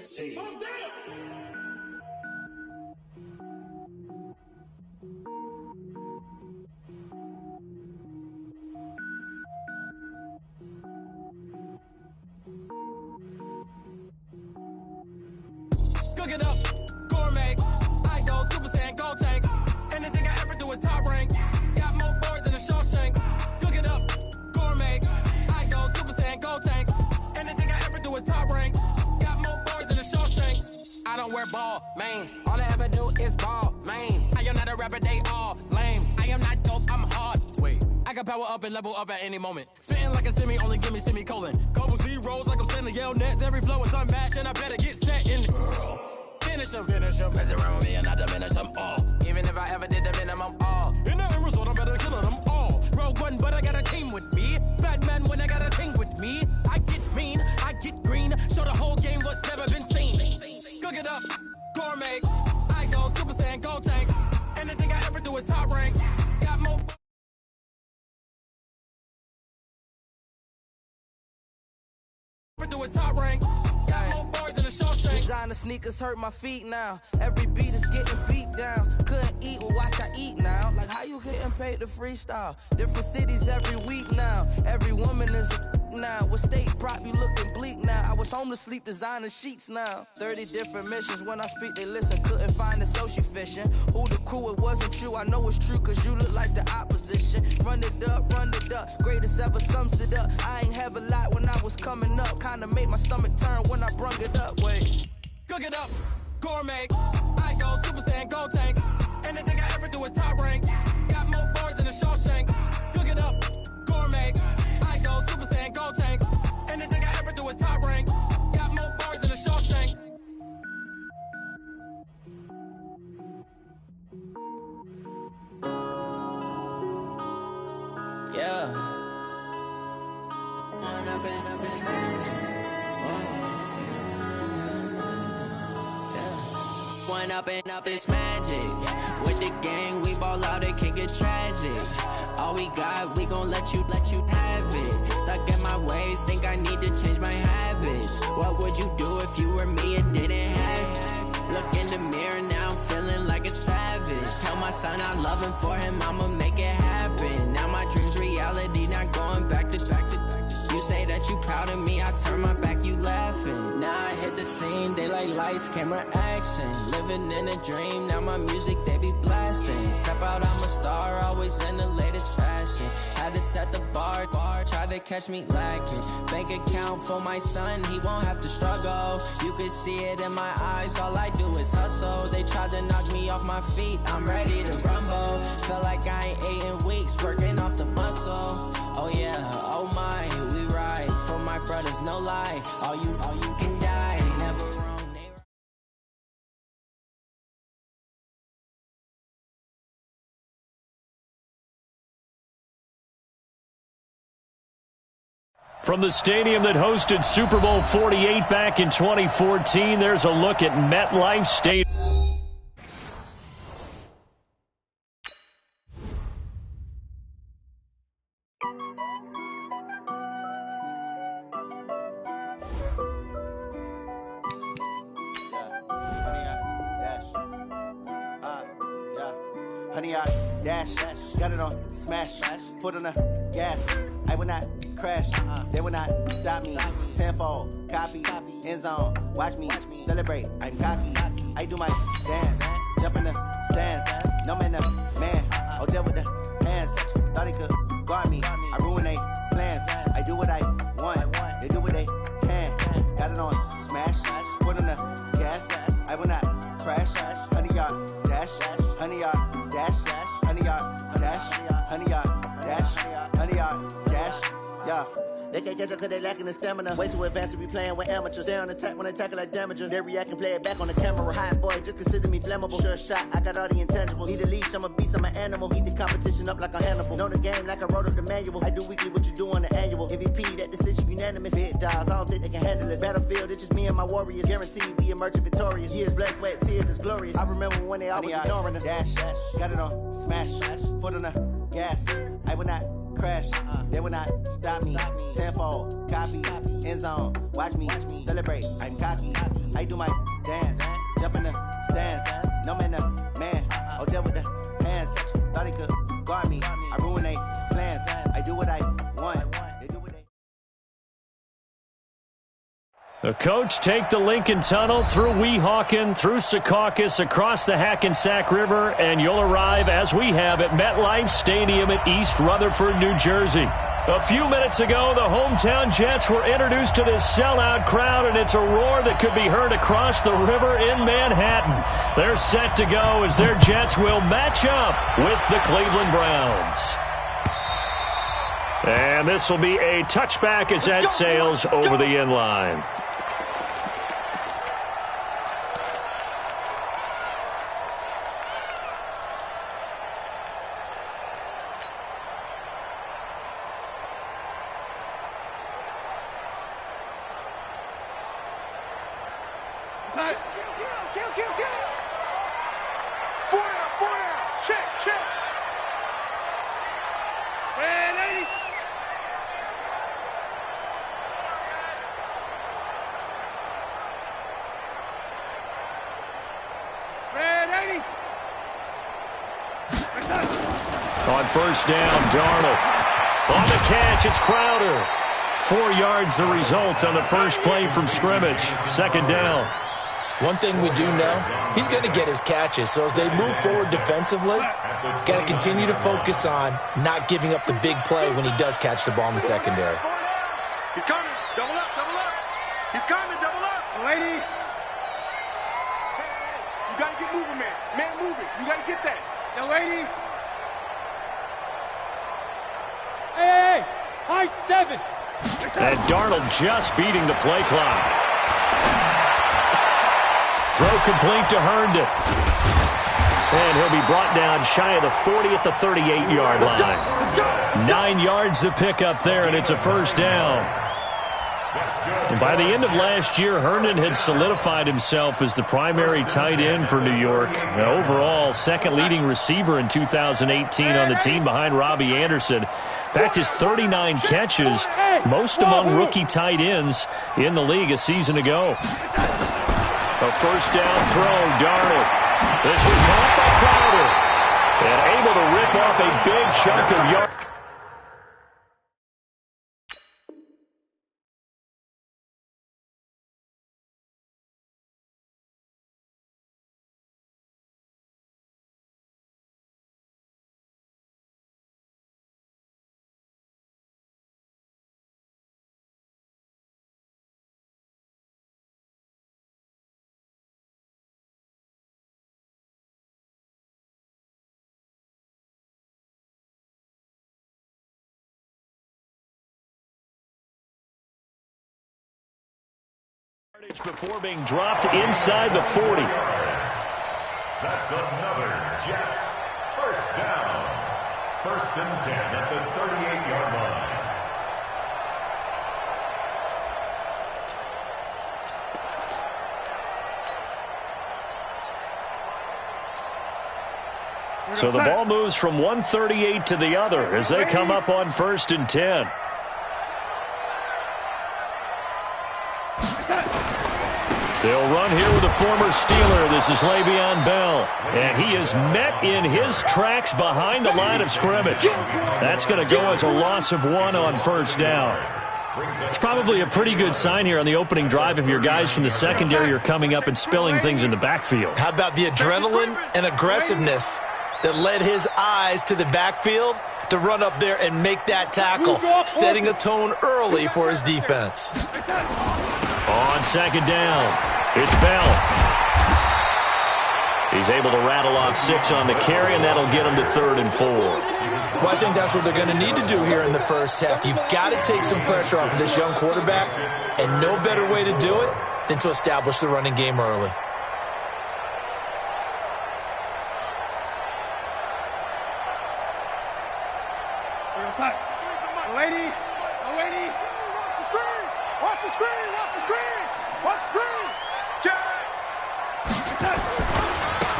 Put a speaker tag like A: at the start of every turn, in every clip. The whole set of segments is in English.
A: See.
B: Cook it up, gourmet. I go Super Saiyan, gold tank. Anything I ever do is top rank. Got more boards than a Shawshank. Cook it up, gourmet. I go Super Saiyan, gold tank. Anything I ever do is top rank. Got more boards than a Shawshank. I don't wear ball mains. All I ever do is ball main. I am not a rapper, they all lame. I am not dope, I'm hard. Wait, I can power up and level up at any moment. Spitting like a semi, only give me semicolon. Couple zeros like I'm sending yell nets. Every flow is unmatched and I better get set in. Finish them. Mess around with me and I diminish them all. Even if I ever did the minimum all. In the end result, I better kill them all. Rogue One, but I got a team with me. Batman when I got a team with me. I get mean, I get green. Show the whole game what's never been seen. Cook it up, gourmet. I go Super Saiyan, gold tank. Anything I ever do is top rank. Got more. Do is top rank. Got more bars than a Shawshank.
C: Designer sneakers hurt my feet now. Every beat is getting beat down. Couldn't eat, well watch I eat now. Like how you getting paid to freestyle? Different cities every week now. Every woman is a now. What state prop you looking bleak now? I was home to sleep designer sheets now. 30 different missions. When I speak they listen. Couldn't find the social fishing. Who the crew, it wasn't you. I know it's true cause you look like the opposition. Run it up. Greatest ever sums it up. I ain't have a lot when I was coming up. Kinda made my stomach turn when I brung it up. Wait.
B: Cook it up, gourmet. I go Super Saiyan, gold tank. Anything I ever do is top rank. Got more bars than a Shawshank. Cook it up, gourmet. I go Super Saiyan, gold tank. Anything I ever do is top rank. Got more bars than a Shawshank.
C: Yeah. Up is One up and up is magic. With the gang, we ball out, it can get tragic. All we got, we gon' let you have it. Stuck in my ways, think I need to change my habits. What would you do if you were me and didn't have it? Look in the mirror, now I'm feeling like a savage. Tell my son I love him, for him I'ma make it happen. Now my dream's reality, not going back to. You say that you proud of me, I turn my back, you laughing. Now I hit the scene, they like lights, camera, action. Living in a dream, now my music, they be blasting. Step out, I'm a star, always in the latest fashion. Had to set the bar, try to catch me lacking. Bank account for my son, he won't have to struggle. You can see it in my eyes, all I do is hustle. They tried to knock me off my feet, I'm ready to rumble. Feel like I ain't ate in weeks, working off the muscle. Oh yeah, oh my, we ride for my brothers, no lie. All you can die, never wrong.
D: From the stadium that hosted Super Bowl 48 back in 2014, there's a look at MetLife Stadium.
E: Honey, I dash, got it on smash, foot on the gas. I will not crash, they will not stop me. Tenfold, copy, end zone, watch me celebrate. I'm cocky, I do my dance, jump in the stands. No man, man, oh there with the hands. Thought he could guard me, I ruin they plans. I do what I want, they do what they can. Got it on smash, foot on the gas. I will not crash, honey, y'all dash, honey, y'all dash, honey, y'all dash, honey, y'all dash, honey, y'all dash, yeah. They can't catch up cause they lacking the stamina. Way too advanced to be playing with amateurs. They on attack when they tackle like damager. They react and play it back on the camera. Hot boy, just consider me flammable. Sure shot, I got all the intangibles. Need a leash, I'm a beast, I'm an animal. Heat the competition up like a Hannibal. Know the game like I wrote up the manual. I do weekly what you do on the annual. MVP, that decision unanimous. Hit dials, I don't think they can handle it. Battlefield, it's just me and my warriors. Guaranteed we emerging victorious. Years, blood, sweat, tears, is glorious. I remember when they always ignoring us. Dash, got it on smash, foot on the gas. I will not crash. They will not stop me. Tenfold, copy, end zone. Watch me celebrate. I'm cocky. I do my dance. Jump in the stands. No man, man. Oh, deal with the hands. Thought he could guard me. I ruin they plans. I do what I want. They do what they.
D: The coach take the Lincoln Tunnel through Weehawken, through Secaucus, across the Hackensack River, and you'll arrive, as we have, at MetLife Stadium in East Rutherford, New Jersey. A few minutes ago, the hometown Jets were introduced to this sellout crowd, and it's a roar that could be heard across the river in Manhattan. They're set to go as their Jets will match up with the Cleveland Browns. And this will be a touchback as that sails over the end line. On first down, Darnold. On the catch, it's Crowder. 4 yards the result on the first play from scrimmage. Second down.
A: One thing we do know, he's going to get his catches. So as they move forward defensively, got to continue to focus on not giving up the big play when he does catch the ball in the secondary.
F: He's coming. Double up, double up. He's coming, double up. Lady. You got to get moving, man. Man moving. You got to get that. The lady.
B: Hey, high 7.
D: And Darnold just beating the play clock. Throw complete to Herndon. And he'll be brought down shy of the 40 at the 38-yard line. 9 yards to pick up there, and it's a first down. And by the end of last year, Herndon had solidified himself as the primary tight end for New York. Now, overall, second leading receiver in 2018 on the team behind Robbie Anderson. In fact, his 39 catches, most among rookie tight ends in the league a season ago. A first down throw, Darnold. This was caught by Crowder. And able to rip off a big chunk of yards. Before being dropped inside the 40.
G: That's another Jets. First down. First and 10 at the 38-yard line.
D: So the ball moves from 138 to the other as they come up on first and 10. They'll run here with a former Steeler. This is Le'Veon Bell. And he is met in his tracks behind the line of scrimmage. That's going to go as a loss of 1 on first down. It's probably a pretty good sign here on the opening drive if your guys from the secondary are coming up and spilling things in the backfield.
A: How about the adrenaline and aggressiveness that led his eyes to the backfield to run up there and make that tackle, setting a tone early for his defense.
D: On second down, it's Bell. He's able to rattle off 6 on the carry, and that'll get him to 3rd and 4.
A: Well, I think that's what they're going to need to do here in the first half. You've got to take some pressure off of this young quarterback, and no better way to do it than to establish the running game early.
F: Lady, watch the screen, watch the screen, watch the screen, watch the screen.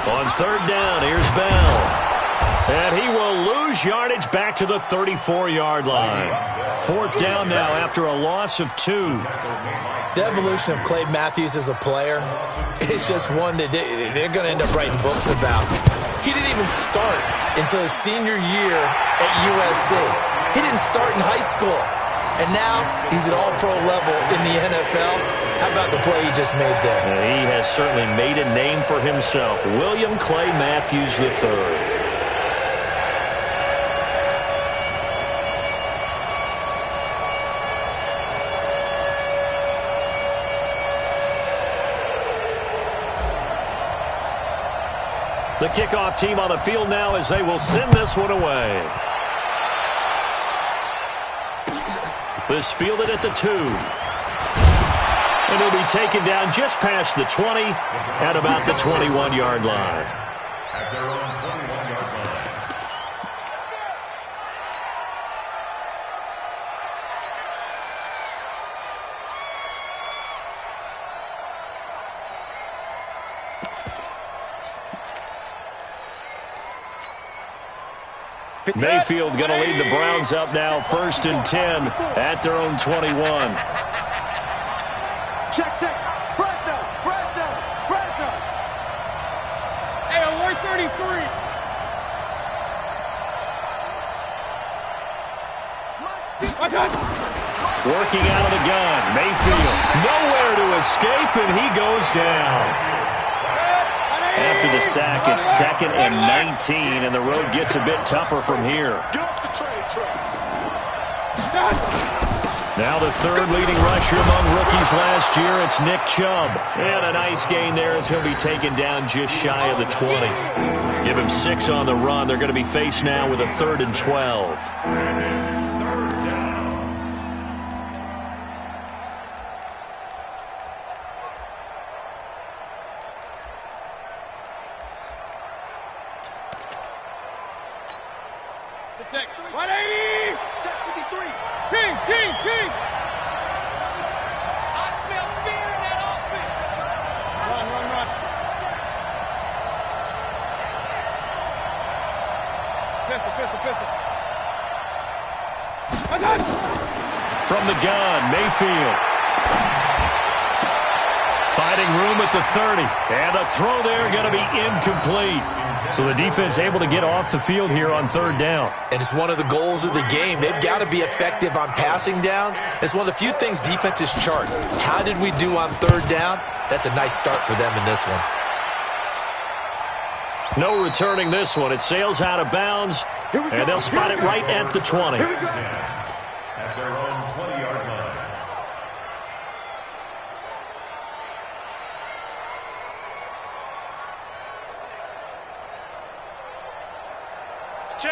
D: On third down, here's Bell. And he will lose yardage back to the 34-yard line. 4th down now after a loss of 2.
A: The evolution of Clay Matthews as a player is just one that they're going to end up writing books about. He didn't even start until his senior year at USC. He didn't start in high school. And now he's at all-pro level in the NFL. How about the play he just made there?
D: He has certainly made a name for himself. William Clay Matthews III. The kickoff team on the field now as they will send this one away. This fielded at the 2. And he'll be taken down just past the 20 at about the 21-yard line.
G: At their own 21-yard line.
D: Mayfield going to lead the Browns up now, 1st and 10 at their own 21.
F: Check. Fresno. Hey, on 133.
D: Working out of the gun. Mayfield nowhere to escape, and he goes down. After the sack, it's 2nd and 19, and the road gets a bit tougher from here. Now the 3rd leading rusher among rookies last year, it's Nick Chubb. And a nice gain there as he'll be taken down just shy of the 20. Give him 6 on the run. They're going to be faced now with a 3rd and 12.
F: Check. 180. Check 53. King. I smell fear in that offense. Run. Pistol.
D: From the gun, Mayfield. Finding room at the 30. And the throw there going to be incomplete. So the defense able to get off the field here on 3rd down.
A: And it's one of the goals of the game. They've got to be effective on passing downs. It's one of the few things defenses chart. How did we do on 3rd down? That's a nice start for them in this one.
D: No returning this one. It sails out of bounds, and they'll spot it right at the 20.
G: At their own 20-yard line.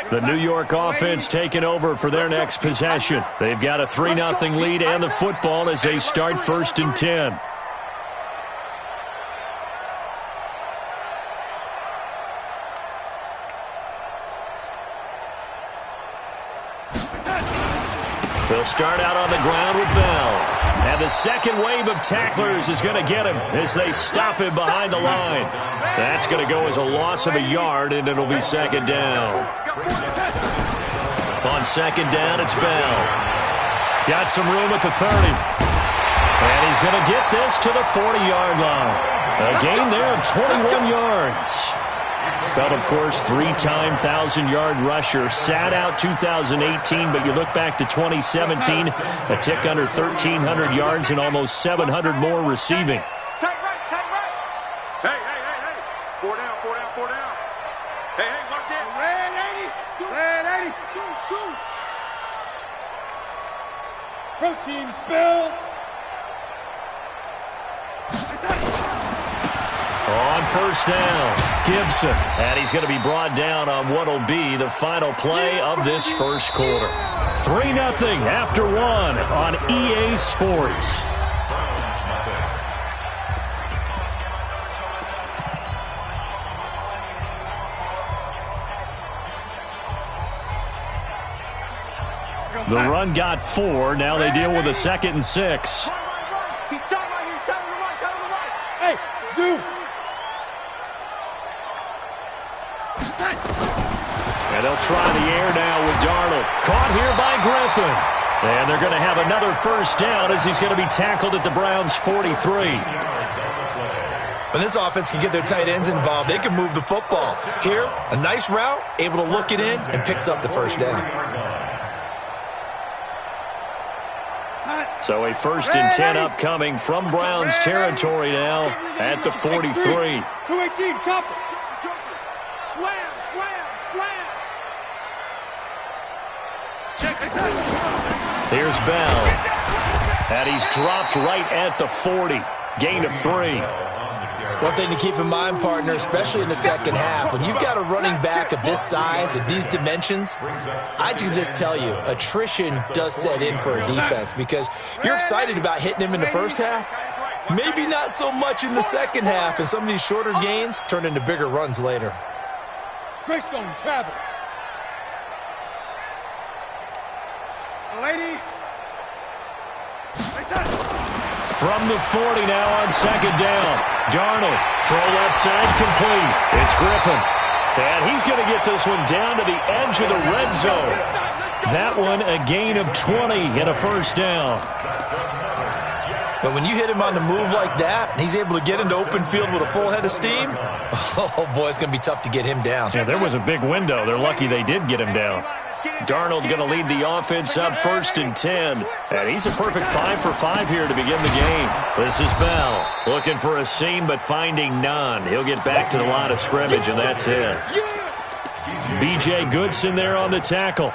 D: The New York offense taking over for their next possession. They've got a 3-0 lead and the football as they start 1st and 10. They'll start out on the ground with Bell. And the second wave of tacklers is going to get him as they stop him behind the line. That's going to go as a loss of a yard, and it'll be 2nd down. On 2nd down, it's Bell. Got some room at the 30. And he's going to get this to the 40-yard line. A gain there of 21 yards. Bell, of course, 3-time 1,000-yard rusher. Sat out 2018, but you look back to 2017, a tick under 1,300 yards and almost 700 more receiving.
F: Tight right. Hey. 4 down. Hey, watch it. Red 80. Protein spill.
D: On 1st down, Gibson. And he's going to be brought down on what will be the final play of this 1st quarter. 3-0 after 1 on EA Sports. The run got 4. Now they deal with a 2nd and 6.
F: He's telling right. Hey, Zoo.
D: And they'll try the air now with Darnold. Caught here by Griffin. And they're going to have another first down as he's going to be tackled at the Browns' 43.
A: When this offense can get their tight ends involved, they can move the football. Here, a nice route, able to look it in, and picks up the first down.
D: So a 1st and 10 upcoming from Browns territory now at the 43.
F: 218, chop it. Slam, slam, slam. Check it out.
D: Here's Bell. And he's dropped right at the 40. Gain of 3.
A: One thing to keep in mind, partner, especially in the second half, when you've got a running back of this size and these dimensions, I can just tell you, attrition does set in for a defense because you're excited about hitting him in the first half, maybe not so much in the second half, and some of these shorter gains turn into bigger runs later.
F: Greystone travel. Lady.
D: From the 40 now on 2nd down. Darnold, throw left side, complete. It's Griffin. And he's going to get this one down to the edge of the red zone. That one a gain of 20 and a first down.
A: But when you hit him on the move like that, and he's able to get into open field with a full head of steam, oh boy, it's going to be tough to get him down.
D: Yeah, there was a big window. They're lucky they did get him down. Darnold going to lead the offense up 1st and 10. And he's a perfect 5 for 5 here to begin the game. This is Bell looking for a seam but finding none. He'll get back to the line of scrimmage, and that's it. B.J. Goodson there on the tackle.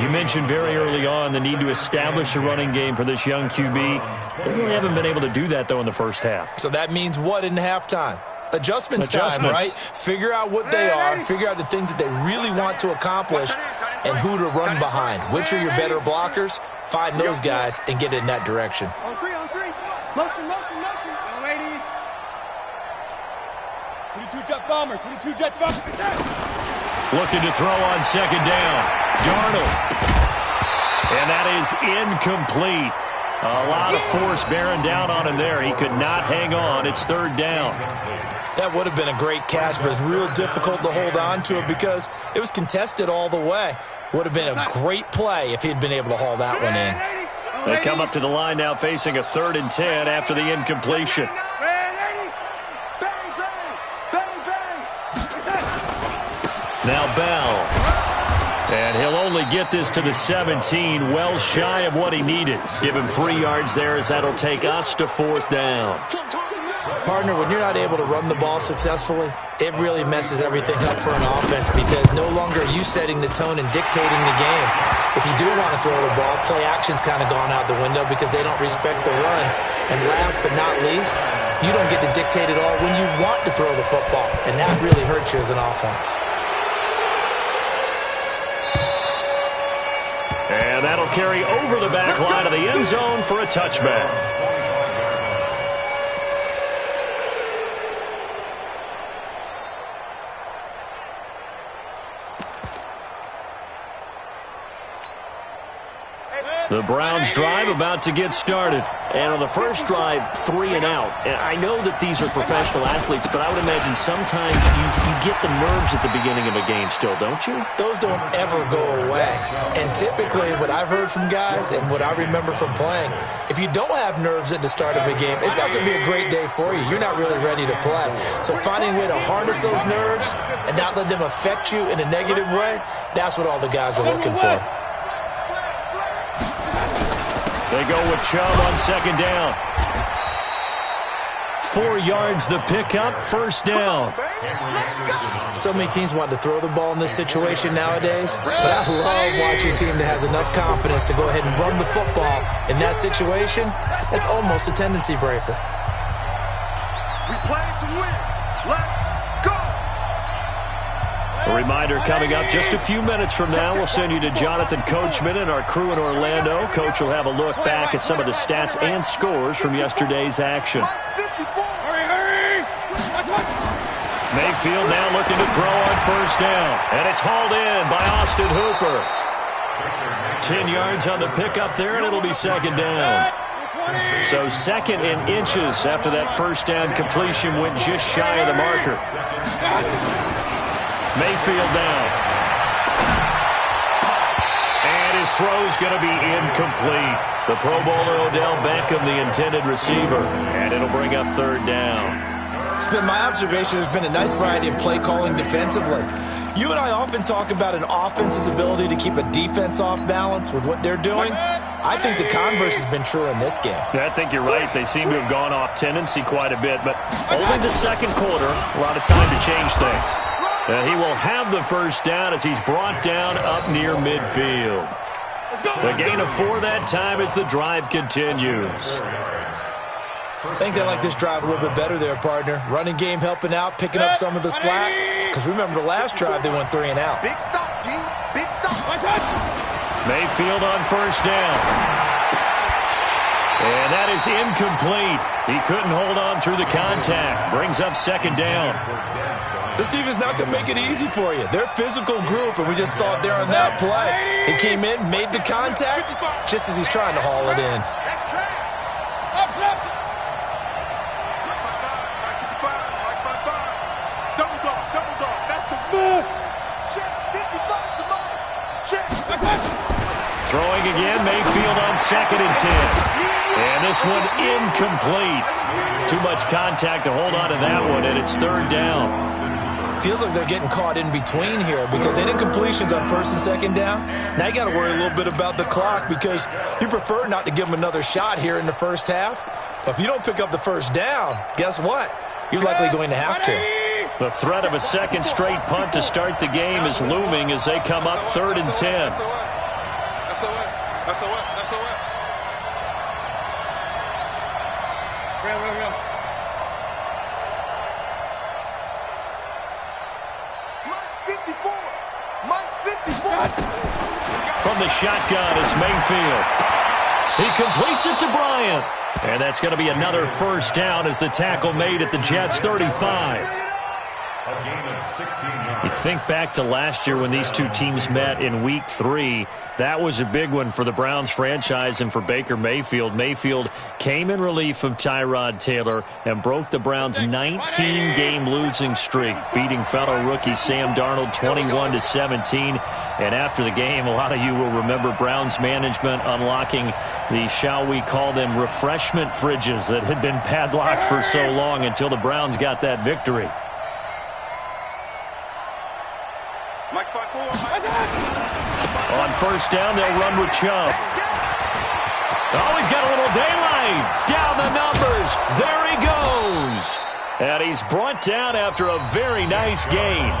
D: You mentioned very early on the need to establish a running game for this young QB. They really haven't been able to do that, though, in the first half.
A: So that means what in halftime? Adjustments time, right? Figure out what they are, figure out the things that they really want to accomplish, and who to run behind. Which are your better blockers? Find those guys and get in that direction.
F: On three. Motion, motion, motion. Young lady. 22 jet bomber, 22 jet bomber.
D: Looking to throw on 2nd down. Darnold. And that is incomplete. A lot of force bearing down on him there. He could not hang on. It's 3rd down.
A: That would have been a great catch, but it's real difficult to hold on to it because it was contested all the way. Would have been a great play if he'd been able to haul that one in.
D: They come up to the line now facing a 3rd and 10 after the incompletion. Now Bell. And he'll only get this to the 17, well shy of what he needed. Give him 3 yards there as that'll take us to 4th down.
A: Partner, when you're not able to run the ball successfully, it really messes everything up for an offense because no longer are you setting the tone and dictating the game. If you do want to throw the ball, play action's kind of gone out the window because they don't respect the run. And last but not least, you don't get to dictate it all when you want to throw the football. And that really hurts you as an offense.
D: And that'll carry over the back line of the end zone for a touchback. The Browns drive about to get started. And on the first drive, 3 and out. And I know that these are professional athletes, but I would imagine sometimes you get the nerves at the beginning of a game still, don't you?
A: Those don't ever go away. And typically what I've heard from guys and what I remember from playing, if you don't have nerves at the start of a game, it's not going to be a great day for you. You're not really ready to play. So finding a way to harness those nerves and not let them affect you in a negative way, that's what all the guys are looking for.
D: They go with Chubb on 2nd down. 4 yards the pickup, 1st down.
A: So many teams want to throw the ball in this situation nowadays, but I love watching a team that has enough confidence to go ahead and run the football in that situation. That's almost a tendency breaker.
F: We play to win. Let's go.
D: A reminder coming up just a few minutes from now, we'll send you to Jonathan Coachman and our crew in Orlando. Coach will have a look back at some of the stats and scores from yesterday's action.
F: Hurry.
D: Mayfield now looking to throw on 1st down. And it's hauled in by Austin Hooper. 10 yards on the pickup there, and it'll be 2nd down. So 2nd and inches after that 1st down completion went just shy of the marker. Mayfield down. his throw's going to be incomplete. The Pro Bowler Odell Beckham, the intended receiver, and it'll bring up third down.
A: It's been my observation there's been a nice variety of play calling defensively. You and I often talk about an offense's ability to keep a defense off balance with what they're doing. I think the converse has been true in this game.
D: I think you're right. They seem to have gone off tendency quite a bit, but only the second quarter, a lot of time to change things. And he will have the first down as he's brought down up near midfield. The gain of 4 that time as the drive continues.
A: I think they like this drive a little bit better there, partner. Running game helping out, picking up some of the slack. Because remember the last drive, they went 3 and out.
F: Big stop, G. Big stop.
D: Mayfield on first down. And that is incomplete. He couldn't hold on through the contact. Brings up second down.
A: This defense not going to make it easy for you. They're a physical group, and we just saw it there on that play. He came in, made the contact, just as he's trying to haul it in.
F: That's track. Up. Double dog. That's the move. Check. 55 to mine. Check.
D: Throwing again, Mayfield on 2nd and 10. And this one incomplete. Too much contact to hold on to that one, and it's third down.
A: Feels like they're getting caught in between here because they did incompletions on 1st and 2nd down. Now you got to worry a little bit about the clock because you prefer not to give them another shot here in the first half. But if you don't pick up the first down, guess what? You're likely going to have to.
D: The threat of a second straight punt to start the game is looming as they come up 3rd and 10.
F: That's a what? Real. Mike's 54.
D: From the shotgun, it's Mayfield. He completes it to Bryant. And that's going to be another first down as the tackle made at the Jets' 35.
G: A gain of 16 yards.
D: You think back to last year when these two teams met in Week 3. That was a big one for the Browns franchise and for Baker Mayfield. Mayfield came in relief of Tyrod Taylor and broke the Browns' 19-game losing streak, beating fellow rookie Sam Darnold 21-17. And after the game, a lot of you will remember Browns management unlocking the, shall we call them, refreshment fridges that had been padlocked for so long until the Browns got that victory. On first down, they'll run with Chubb. Oh, he's got a little daylight. Down the numbers. There he goes. And he's brought down after a very nice gain.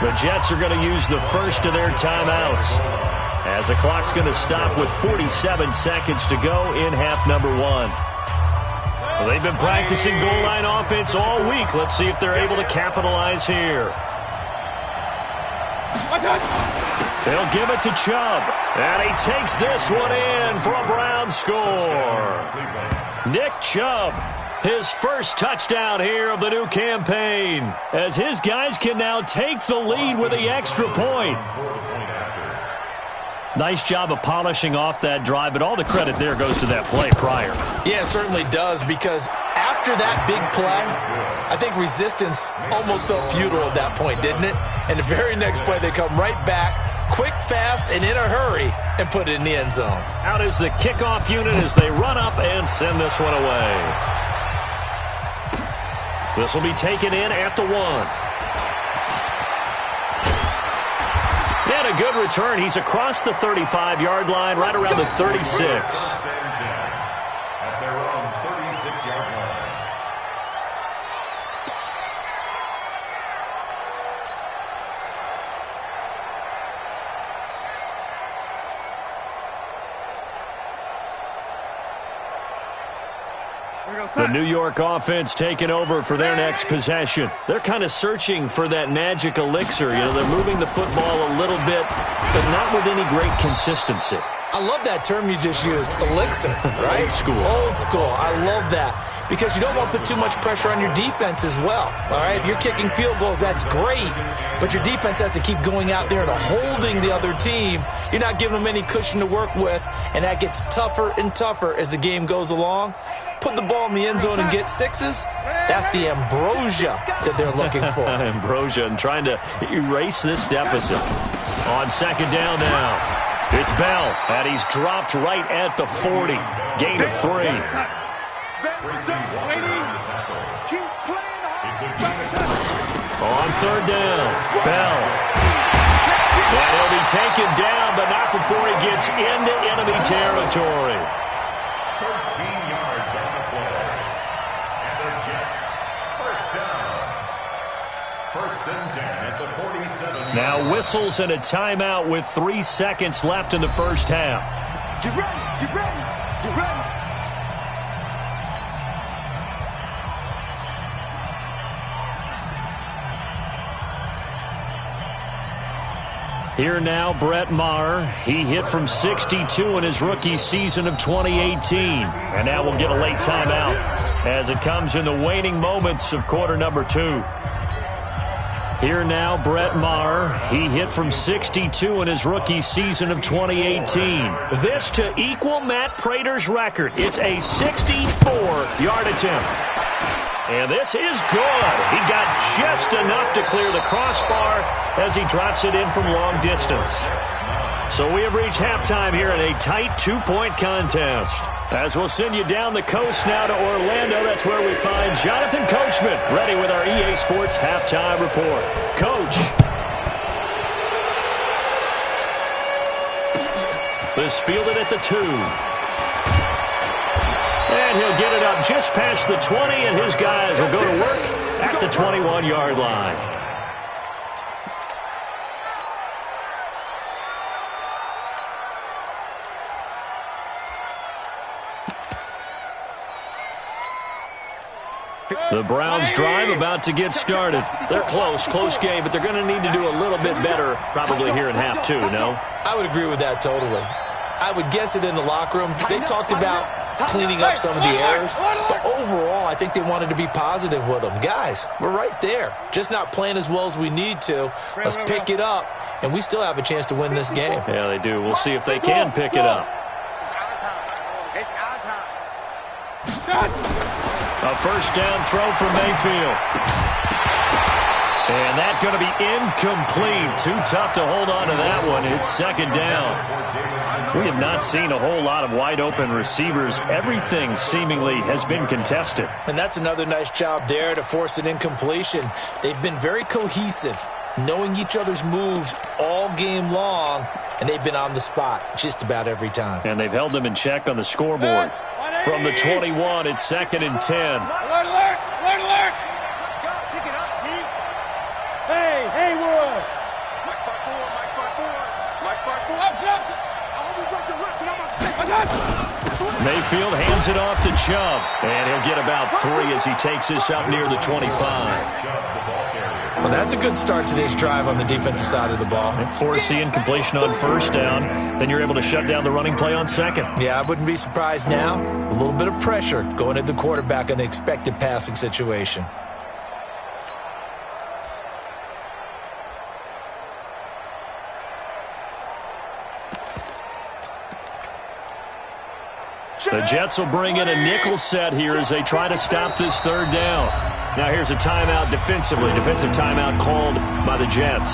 D: The Jets are going to use the first of their timeouts, as the clock's going to stop with 47 seconds to go in half number 1. Well, they've been practicing goal line offense all week. Let's see if they're able to capitalize here. They'll give it to Chubb. And he takes this one in for a Brown score. Nick Chubb, his first touchdown here of the new campaign, as his guys can now take the lead with the extra point. Nice job of polishing off that drive, but all the credit there goes to that play prior.
A: Yeah, it certainly does, because after that big play, I think resistance almost felt futile at that point, didn't it? And the very next play, they come right back, quick, fast, and in a hurry, and put it in the end zone.
D: Out is the kickoff unit as they run up and send this one away. This will be taken in at the 1. And a good return. He's across the 35-yard line, right around the 36.
G: At their own 36-yard line.
D: The New York offense taking over for their next possession. They're kind of searching for that magic elixir. You know, they're moving the football a little bit, but not with any great consistency.
A: I love that term you just used, elixir, right?
D: Old school.
A: Old school. I love that. Because you don't want to put too much pressure on your defense as well. All right, if you're kicking field goals, that's great. But your defense has to keep going out there and holding the other team. You're not giving them any cushion to work with, and that gets tougher and tougher as the game goes along. Put the ball in the end zone and get sixes. That's the ambrosia that they're looking for.
D: Ambrosia and trying to erase this deficit. On second down now. It's Bell, and he's dropped right at the 40. Gain of 3.
F: Keep playing hard.
D: On third down, Bell. And he'll be taken down, but not before he gets into enemy territory.
G: 13 yards on the play. And the Jets, first down. First and 10 at the 47.
D: Now whistles and a timeout with 3 seconds left in the first half.
F: Get ready, get ready, get ready.
D: Here now, Brett Maher. He hit from 62 in his rookie season of 2018. And now we'll get a late timeout as it comes in the waning moments of quarter number 2. Here now, Brett Maher. He hit from 62 in his rookie season of 2018. This to equal Matt Prater's record. It's a 64-yard attempt. And this is good. He got just enough to clear the crossbar as he drops it in from long distance. So we have reached halftime here in a tight 2-point contest. As we'll send you down the coast now to Orlando, that's where we find Jonathan Coachman, ready with our EA Sports Halftime Report. Coach. This fielded at the 2. And he'll get it up just past the 20, and his guys will go to work at the 21-yard line. The Browns drive about to get started. They're close game, but they're going to need to do a little bit better probably here in half 2, no?
A: I would agree with that totally. I would guess it in the locker room. They talked about cleaning up some of the errors, but overall, I think they wanted to be positive with them. Guys, we're right there. Just not playing as well as we need to. Let's pick it up, and we still have a chance to win this game.
D: Yeah, they do. We'll see if they can pick it up.
F: It's our time. It's our time.
D: A first down throw for Mayfield. And that's going to be incomplete. Too tough to hold on to that one. It's second down. We have not seen a whole lot of wide-open receivers. Everything seemingly has been contested.
A: And that's another nice job there to force an incompletion. They've been very cohesive, knowing each other's moves all game long, and they've been on the spot just about every time.
D: And they've held them in check on the scoreboard. From the 21, it's second and 10.
F: Alert, alert, alert, alert. Let's go, pick it up, Pete. Hey, Haywood. Mike Fart forward, Mike Fart forward. Mike Fart forward. Up, Johnson. I hope you got your reps, and I'm about to take my gun.
D: Mayfield hands it off to Chubb. And he'll get about 3 as he takes this up near the 25.
A: Well, that's a good start to this drive on the defensive side of the ball.
D: And force the incompletion on first down. Then you're able to shut down the running play on second.
A: Yeah, I wouldn't be surprised now. A little bit of pressure going at the quarterback in an expected passing situation.
D: The Jets will bring in a nickel set here as they try to stop this third down. Now here's a timeout defensively. Defensive timeout called by the Jets.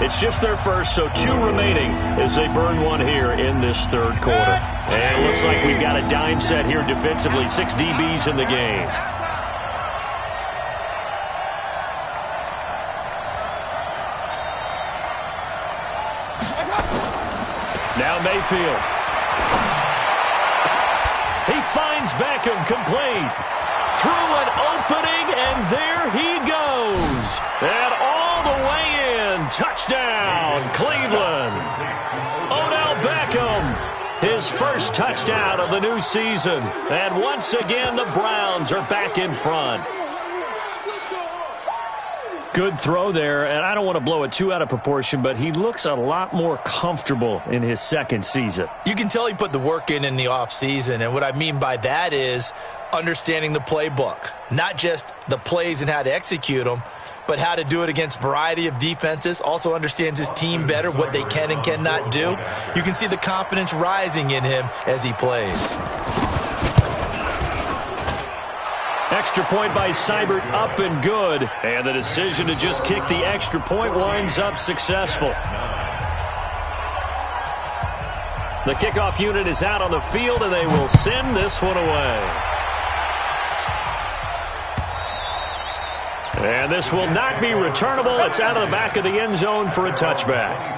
D: It's just their first, so 2 remaining as they burn one here in this third quarter. And it looks like we've got a dime set here defensively. 6 DBs in the game. Now Mayfield. He finds Beckham complete. Through an opening, and there he goes. And all the way in. Touchdown, Cleveland. Odell Beckham, his first touchdown of the new season. And once again, the Browns are back in front. Good throw there, and I don't want to blow it too out of proportion, but he looks a lot more comfortable in his second season.
A: You can tell he put the work in the offseason, and what I mean by that is understanding the playbook. Not just the plays and how to execute them, but how to do it against a variety of defenses. Also understands his team better, what they can and cannot do. You can see the confidence rising in him as he plays.
D: Extra point by Seibert, up and good. And the decision to just kick the extra point winds up successful. The kickoff unit is out on the field, and they will send this one away. And this will not be returnable. It's out of the back of the end zone for a touchback.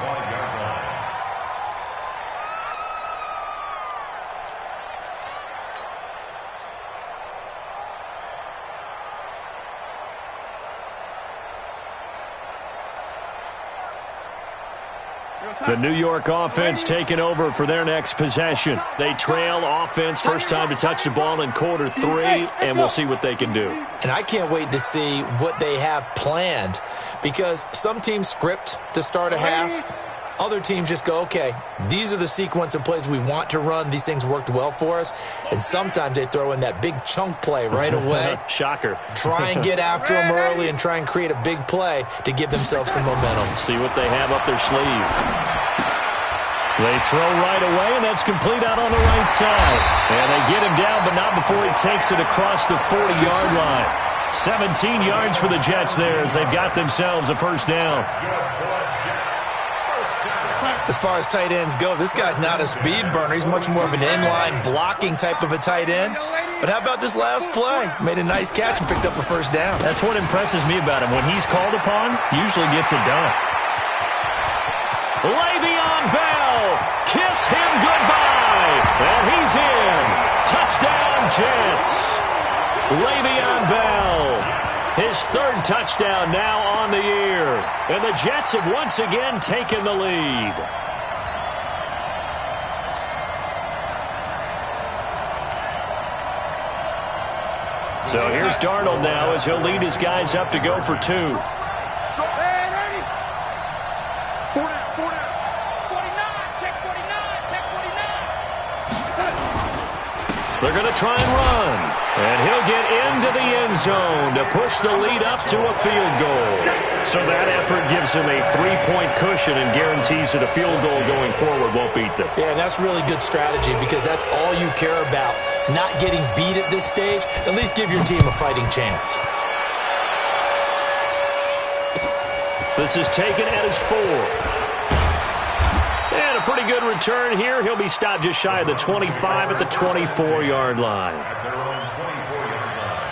D: The New York offense taking over for their next possession. They trail offense, first time to touch the ball in quarter 3, and we'll see what they can do.
A: And I can't wait to see what they have planned, because some teams script to start a half. Other teams just go, okay, these are the sequence of plays we want to run. These things worked well for us. And sometimes they throw in that big chunk play right away.
D: Shocker.
A: Try and get after them early and try and create a big play to give themselves some momentum.
D: See what they have up their sleeve. They throw right away, and that's complete out on the right side. And they get him down, but not before he takes it across the 40-yard line. 17 yards for the Jets there as they've got themselves a first down.
A: As far as tight ends go, this guy's not a speed burner. He's much more of an inline blocking type of a tight end. But how about this last play? Made a nice catch and picked up a first down.
D: That's what impresses me about him. When he's called upon, usually gets it done. Le'Veon Bell, kiss him goodbye. And he's in. Touchdown, Jets. Le'Veon Bell. His third touchdown now on the year. And the Jets have once again taken the lead. So here's Darnold now as he'll lead his guys up to go for 2. They're going to try and run. And he'll get into the end zone to push the lead up to a field goal. So that effort gives him a 3-point cushion and guarantees that a field goal going forward won't beat them.
A: Yeah, and that's really good strategy because that's all you care about. Not getting beat at this stage. At least give your team a fighting chance.
D: This is taken at his 4. And a pretty good return here. He'll be stopped just shy of the 25 at the 24-yard line.
G: At their own 24-yard line.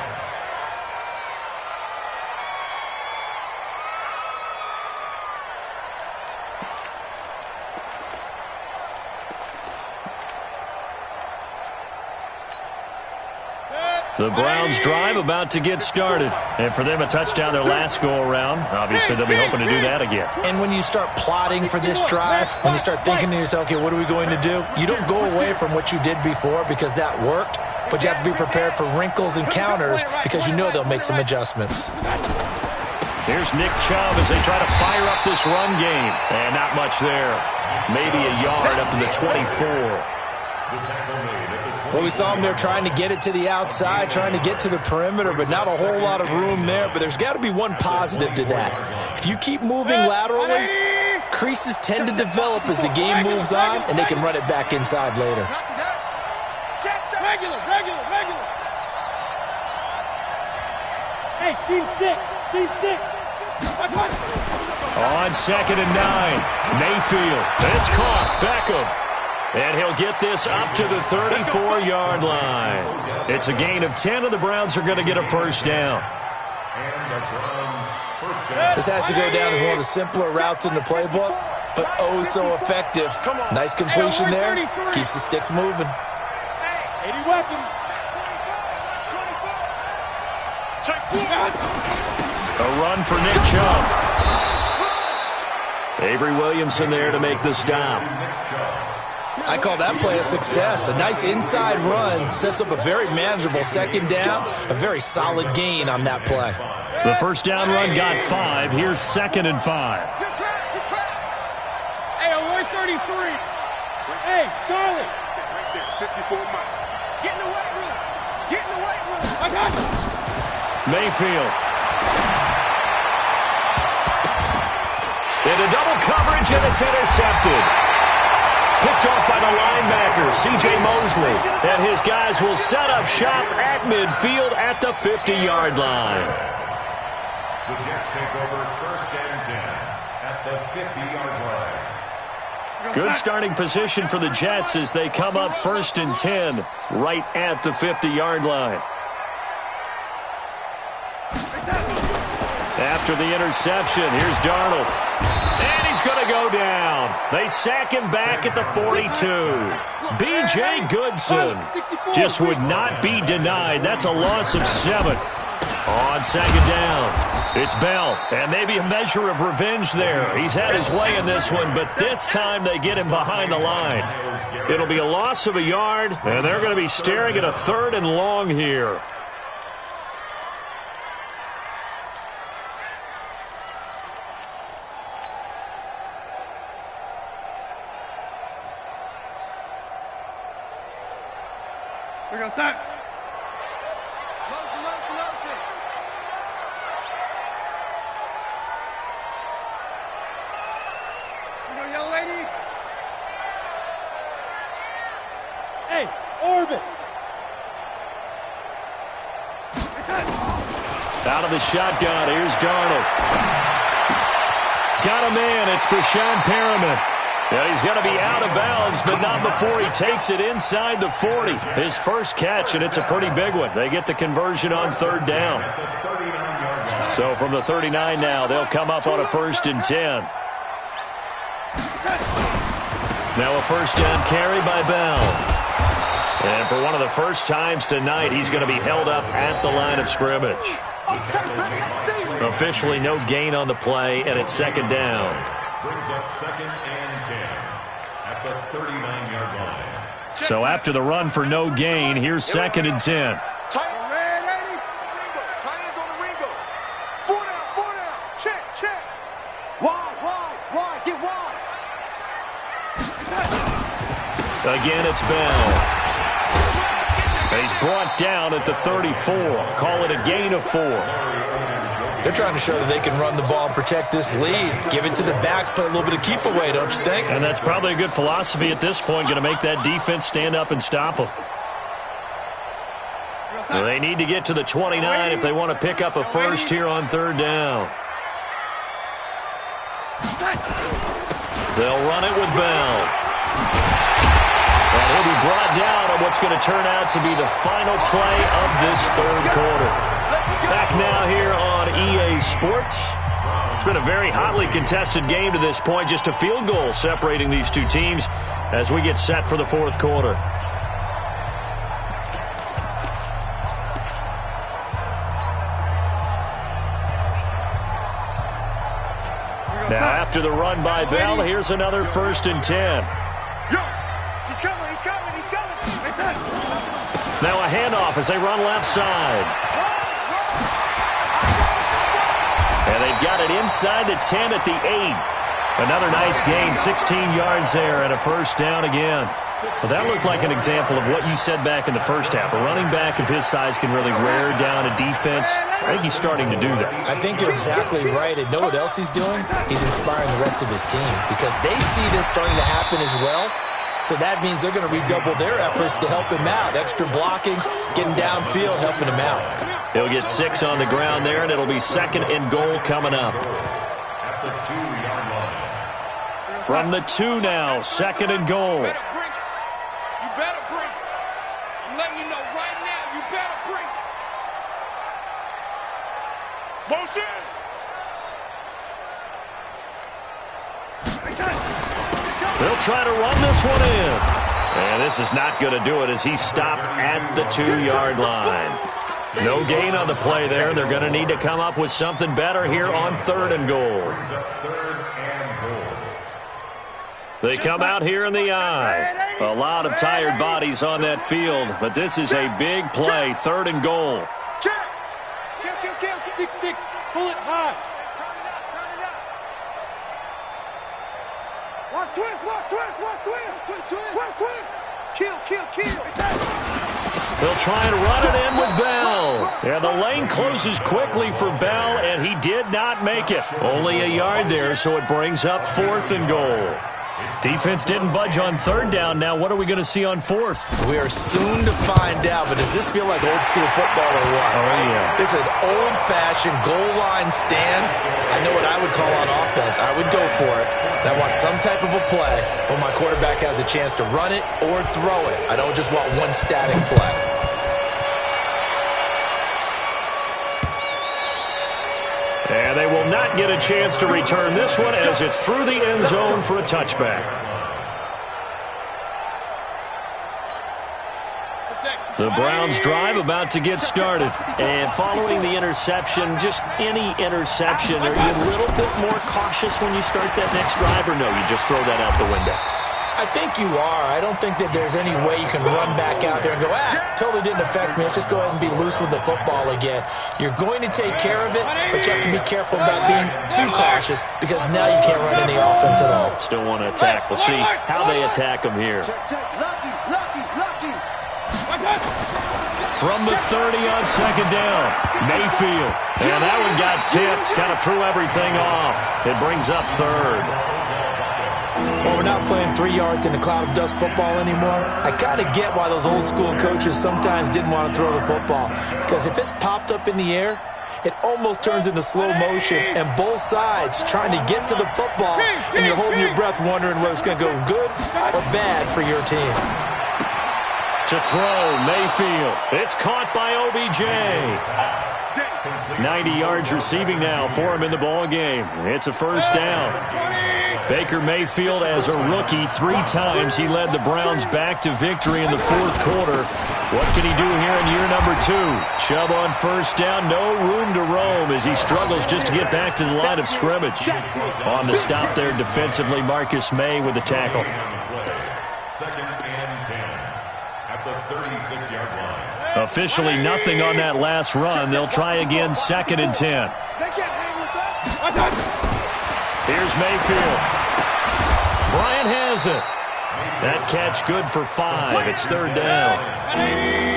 D: The Browns drive about to get started. And for them, a touchdown their last go-around. Obviously, they'll be hoping to do that again.
A: And when you start plotting for this drive, when you start thinking to yourself, okay, what are we going to do? You don't go away from what you did before because that worked, but you have to be prepared for wrinkles and counters because you know they'll make some adjustments.
D: Here's Nick Chubb as they try to fire up this run game. And not much there. Maybe a yard up to the 24.
A: Well, we saw him there trying to get it to the outside, trying to get to the perimeter, but not a whole lot of room there. But there's got to be one positive to that. If you keep moving laterally, creases tend to develop as the game moves on, and they can run it back inside later.
F: Regular. Hey, Steve 6.
D: On 2nd and 9, Mayfield. It's caught. Beckham. And he'll get this up to the 34-yard line. It's a gain of 10, and the Browns are going to get a first down.
A: This has to go down as one of the simpler routes in the playbook, but oh so effective. Nice completion there. Keeps the sticks moving.
F: 80 weapons.
D: A run for Nick Chubb. Avery Williamson there to make the stop.
A: I call that play a success. A nice inside run sets up a very manageable second down, a very solid gain on that play.
D: The first down run got 5. Here's 2nd and 5.
F: Good track. Hey, Alloy 33. Hey, Charlie. Right there, 54 miles. Get in the weight room. I got you.
D: Mayfield. Into double coverage, and it's intercepted. Picked off by the linebacker, C.J. Mosley. And his guys will set up shop at midfield at the 50-yard line.
G: The Jets take over 1st and 10 at the 50-yard line.
D: Good starting position for the Jets as they come up 1st and 10 right at the 50-yard line. After the interception, here's Darnold. And he's going to go down. They sack him back at the 42. B.J. Goodson just would not be denied. That's a loss of 7 on 2nd down. It's Bell, and maybe a measure of revenge there. He's had his way in this one, but this time they get him behind the line. It'll be a loss of a yard, and they're going to be staring at a 3rd and long here.
F: We're going to sack. Motion, motion, motion. We're going to yellow lady. Hey, orbit.
D: Out of the shotgun, here's Darnold. Got a man, it's Brashon Perriman. Yeah, he's going to be out of bounds, but not before he takes it inside the 40. His first catch, and it's a pretty big one. They get the conversion on 3rd down. So from the 39 now, they'll come up on a 1st and 10. Now a 1st down carry by Bell. And for one of the first times tonight, he's going to be held up at the line of scrimmage. Officially no gain on the play, and it's 2nd down.
G: Brings up 2nd and 10 at the 39-yard line.
D: So after the run for no gain, here's 2nd and 10.
F: Tight ends on the Ringo. 4 down. Check, check. Wide, get wide.
D: Again, it's Bell. And he's brought down at the 34. Call it a gain of 4.
A: They're trying to show that they can run the ball and protect this lead. Give it to the backs, play a little bit of keep away, don't you think?
D: And that's probably a good philosophy at this point, going to make that defense stand up and stop them. Well, they need to get to the 29 if they want to pick up a first here on 3rd down. They'll run it with Bell. And he'll be brought down on what's going to turn out to be the final play of this 3rd quarter. Back now here on EA Sports. It's been a very hotly contested game to this point. Just a field goal separating these two teams as we get set for the 4th quarter. Now after the run by Bell, here's another 1st and 10.
F: Yo, he's coming.
D: Now a handoff as they run left side. And they've got it inside the 10 at the 8. Another nice gain, 16 yards there and a 1st down again. Well, that looked like an example of what you said back in the first half. A running back of his size can really wear down a defense. I think he's starting to do that.
A: I think you're exactly right. And know what else he's doing? He's inspiring the rest of his team because they see this starting to happen as well. So that means they're going to redouble their efforts to help him out. Extra blocking, getting downfield, helping him out.
D: He'll get 6 on the ground there, and it'll be 2nd and goal coming up.
G: At the 2-yard line.
D: From the 2 now, 2nd and goal.
F: You better bring it. I'm letting you know right now, you better bring it. Motion!
D: They'll try to run this one in. And this is not going to do it as he's stopped at the 2-yard line. No gain on the play there. They're going to need to come up with something better here on 3rd and goal. They come out here in the eye. A lot of tired bodies on that field, but this is a big play, 3rd and goal.
F: Kill. 6-6. Pull it high. Watch twist. Kill.
D: They'll try and run it in with Bell. Yeah, the lane closes quickly for Bell, and he did not make it. Only a yard there, so it brings up 4th and goal. Defense didn't budge on third down. Now what are we going to see on fourth?
A: We are soon to find out, but does this feel like old school football or what?
D: Oh, yeah.
A: This is an old-fashioned goal line stand. I know what I would call on offense. I would go for it. I want some type of a play where my quarterback has a chance to run it or throw it. I don't just want one static play.
D: And they will not get a chance to return this one as it's through the end zone for a touchback. The Browns drive about to get started. And following the interception, just any interception, are you a little bit more cautious when you start that next drive, or no, you just throw that out the window?
A: I think you are. I don't think that there's any way you can run back out there and go, totally didn't affect me. Let's just go ahead and be loose with the football again. You're going to take care of it, but you have to be careful about being too cautious because now you can't run any offense at all.
D: Still want to attack. We'll see how they attack them here. From the 30 on second down, Mayfield. And that one got tipped, kind of threw everything off. It brings up third.
A: Well, we're not playing 3 yards in a cloud of dust football anymore. I kind of get why those old school coaches sometimes didn't want to throw the football. Because if it's popped up in the air, it almost turns into slow motion. And both sides trying to get to the football, and you're holding your breath wondering whether it's going to go good or bad for your team.
D: To throw, Mayfield. It's caught by OBJ. 90 yards receiving now for him in the ball game. It's a first down. Baker Mayfield, as a rookie, 3 times he led the Browns back to victory in the fourth quarter. What can he do here in year number 2? Chubb on first down, no room to roam as he struggles just to get back to the line of scrimmage. On the stop there defensively, Marcus May with the tackle.
G: Second and 10 at the 36-yard line.
D: Officially nothing on that last run. They'll try again, second and 10. Here's Mayfield. Bryant has it. That catch good for 5. It's third down.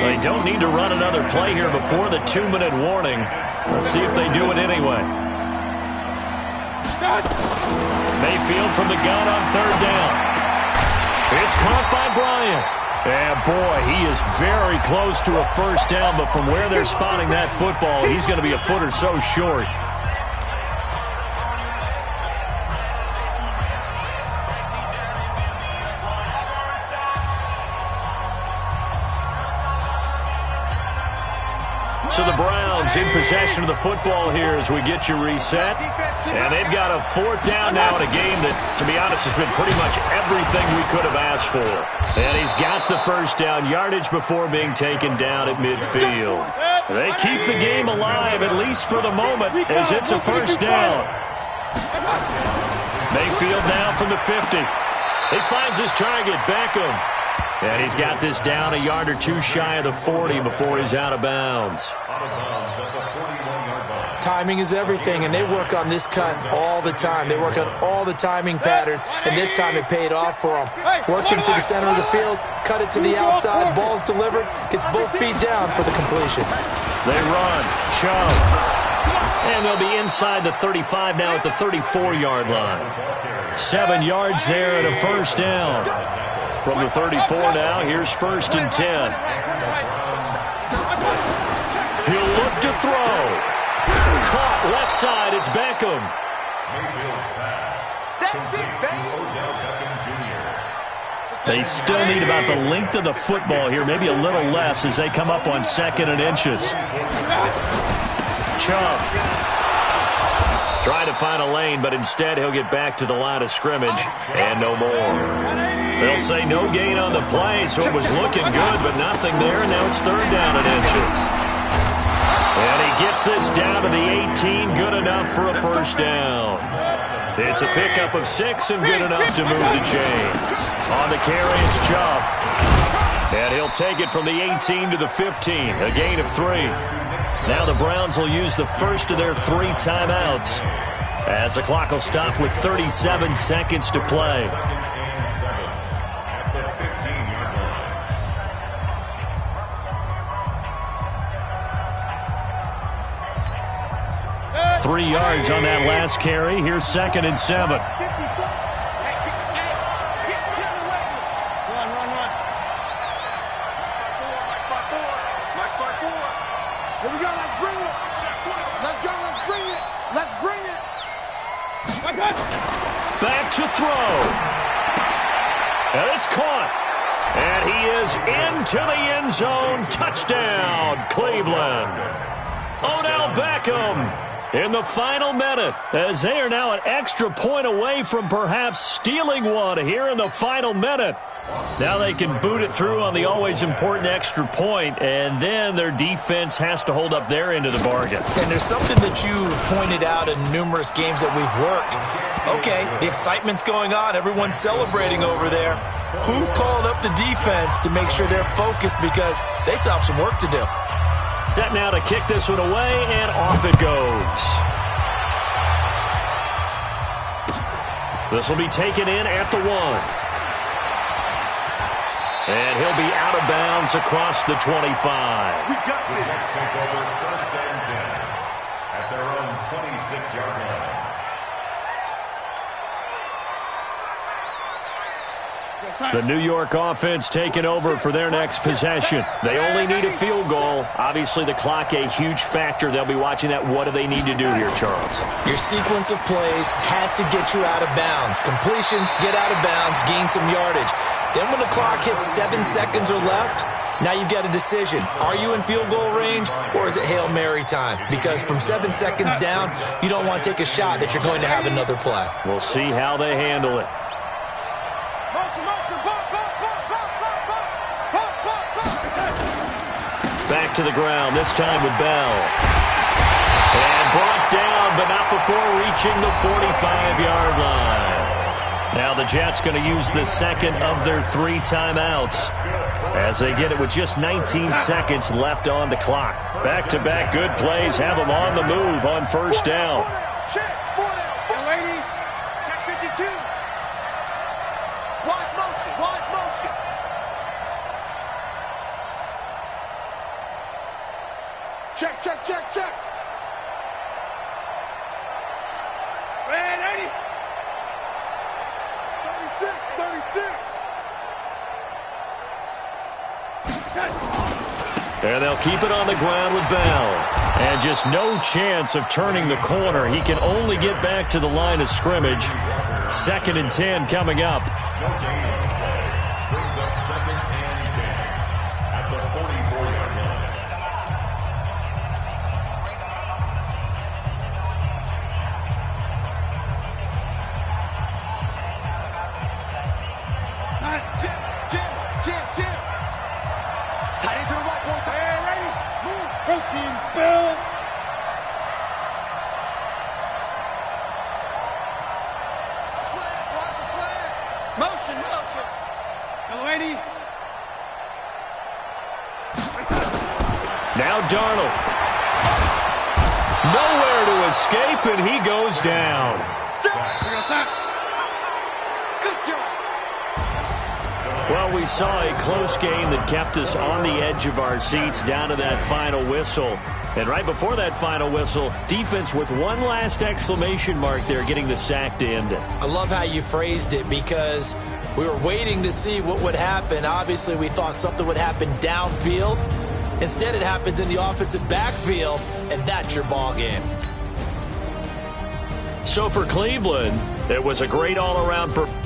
D: They don't need to run another play here before the 2-minute warning. Let's see if they do it anyway. Mayfield from the gun on third down. It's caught by Bryant. And boy, he is very close to a first down, but from where they're spotting that football, he's going to be a foot or so short. So the Browns in possession of the football here as we get you reset. And they've got a fourth down now in a game that, to be honest, has been pretty much everything we could have asked for. And he's got the first down, yardage before being taken down at midfield. They keep the game alive, at least for the moment, as it's a first down. Mayfield now from the 50. He finds his target, Beckham. And he's got this down a yard or 2 shy of the 40 before he's out of bounds.
A: Timing is everything, and they work on this cut all the time. They work on all the timing patterns, and this time it paid off for them. Worked him to the center of the field, cut it to the outside, ball's delivered, gets both feet down for the completion.
D: They run, Chubb. And they'll be inside the 35 now at the 34-yard line. 7 yards there and a first down. From the 34 now, here's first and 10. He'll look to throw. Caught left side, it's Beckham. They still need about the length of the football here, maybe a little less as they come up on second and inches. Chubb. Trying to find a lane, but instead he'll get back to the line of scrimmage and no more. They'll say no gain on the play, so it was looking good, but nothing there. Now it's third down and inches. And he gets this down to the 18, good enough for a first down. It's a pickup of 6 and good enough to move the chains. On the carry, it's Chubb. And he'll take it from the 18 to the 15, a gain of 3. Now the Browns will use the first of their 3 timeouts as the clock will stop with 37 seconds to play. 3 yards on that last carry. Here's second and 7. Back to throw. And it's caught. And he is into the end zone. Touchdown, Cleveland. Odell Beckham in the final minute, as they are now an extra point away from perhaps stealing one here in the final minute. Now they can boot it through on the always important extra point, and then their defense has to hold up their end of the bargain.
A: And there's something that you've pointed out in numerous games that we've worked. Okay, the excitement's going on. Everyone's celebrating over there. Who's calling up the defense to make sure they're focused, because they still have some work to do.
D: Set now to kick this one away, and off it goes. This will be taken in at the 1. And he'll be out of bounds across the 25.
G: We got this. Let's take over 1st and 10 at their own 26-yard line.
D: The New York offense taking over for their next possession. They only need a field goal. Obviously, the clock a huge factor. They'll be watching that. What do they need to do here, Charles?
A: Your sequence of plays has to get you out of bounds. Completions, get out of bounds, gain some yardage. Then when the clock hits 7 seconds or left, now you've got a decision. Are you in field goal range, or is it Hail Mary time? Because from 7 seconds down, you don't want to take a shot that you're going to have another play.
D: We'll see how they handle it. Back to the ground, this time with Bell. And brought down, but not before reaching the 45-yard line. Now the Jets going to use the second of their 3 timeouts, as they get it with just 19 seconds left on the clock. Back-to-back good plays have them on the move on 1st down.
F: Check 52. Wide motion. Check. Man, 80. 36.
D: And they'll keep it on the ground with Bell. And just no chance of turning the corner. He can only get back to the line of scrimmage. 2nd and 10 coming up.
G: Brings up 2nd and 10 at the 44-yard line.
F: Jim. Tight into the right, boy. Hey, ready? Move. Protein spill. Watch the slant. Motion. Hello, 80.
D: Now Darnold. Nowhere to escape, and he goes down.
F: Good job.
D: Well, we saw a close game that kept us on the edge of our seats down to that final whistle. And right before that final whistle, defense with one last exclamation mark there, getting the sack to end it.
A: I love how you phrased it, because we were waiting to see what would happen. Obviously, we thought something would happen downfield. Instead, it happens in the offensive backfield, and that's your ball game.
D: So for Cleveland, it was a great all-around performance.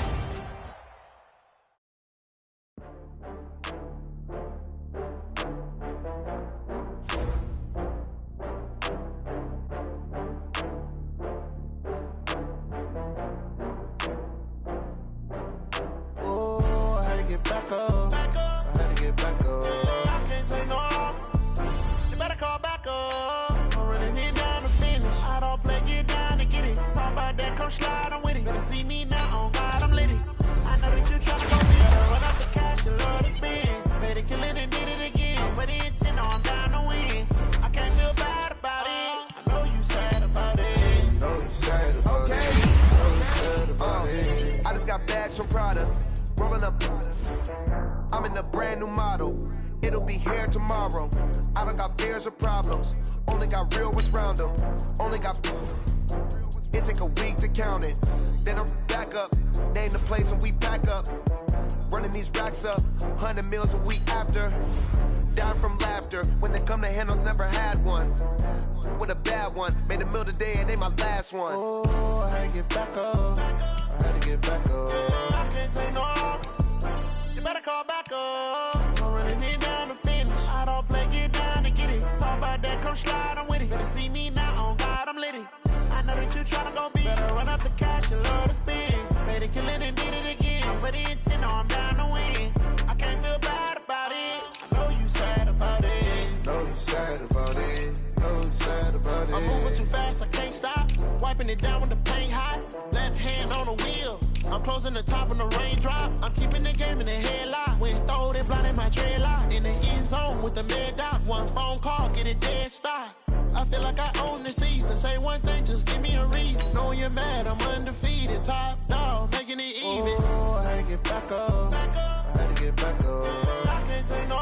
H: die from laughter. When it come to handles, never had one. With a bad one, made a meal today and they my last one.
I: Oh, I had to get back up. I had to get back up. I can't take no loss. You better call back up. I'm running it down to finish. I don't play, get down to get it. Talk about that, come slide, I'm with it. Better see me now, on God, I'm litty. I know that you tryna go big. Better run up the cash, you love to spend. Better kill it and did it again. I put it in 10, no, I'm down to win. I can't feel bad about it. I know you sad about it. Know you sad about it. Know you sad about it. I'm moving too fast, I can't stop. Wiping it down when the paint hot. Left hand on the wheel. I'm closing the top when the raindrop. I'm keeping the game in the headlock. When throw it blind in my dreadlock. In the end zone with the mid dot. One phone call, get it dead stop. I feel like I own the season. Say one thing, just give me a reason. Knowing you're mad, I'm undefeated. Top dog, making it even. Oh, I had to get back up. I had to get back up. I can't take no